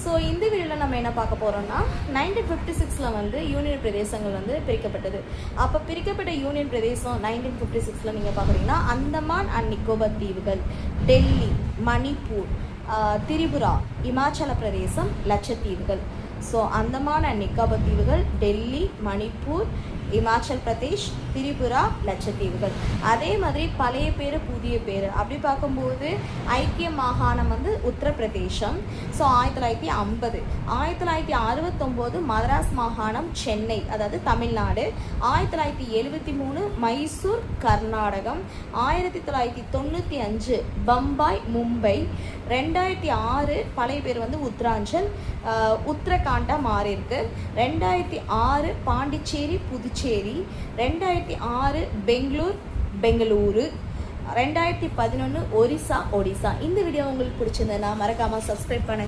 So இந்த வீடியோவில் நம்ம என்ன பார்க்க போகிறோம்னா 1956 வந்து யூனியன் பிரதேசங்கள் வந்து பிரிக்கப்பட்டது. அப்போ பிரிக்கப்பட்ட யூனியன் பிரதேசம் 1956 நீங்கள் பார்க்குறீங்கன்னா அந்தமான் அண்ட் நிக்கோபார் தீவுகள், டெல்லி, மணிப்பூர், திரிபுரா, இமாச்சல பிரதேசம், லட்சத்தீவுகள். ஸோ அந்தமான் அண்ட் நிக்கோபார் தீவுகள், டெல்லி, மணிப்பூர், இமாச்சல் பிரதேஷ், திரிபுரா, லட்சத்தீவுகள். அதே மாதிரி பழைய பேர் புதிய பேர் அப்படி பார்க்கும்போது ஐக்கிய மாகாணம் வந்து உத்தரப்பிரதேசம். ஸோ 1950, 1969 மதராஸ் மாகாணம் சென்னை, அதாவது தமிழ்நாடு. 1973 மைசூர் கர்நாடகம். 1995 பம்பாய் மும்பை. 2006 பழைய பேர் வந்து உத்தராஞ்சல், உத்தரகாண்டா மாறி இருக்கு. 2006 பாண்டிச்சேரி புதுச்சேரி. 2006 பெங்களூரு. 2011 ஒரிசா. இந்த வீடியோ உங்களுக்கு பிடிச்சிருந்ததுன்னா மறக்காமல் சப்ஸ்கிரைப் பண்ணுங்க.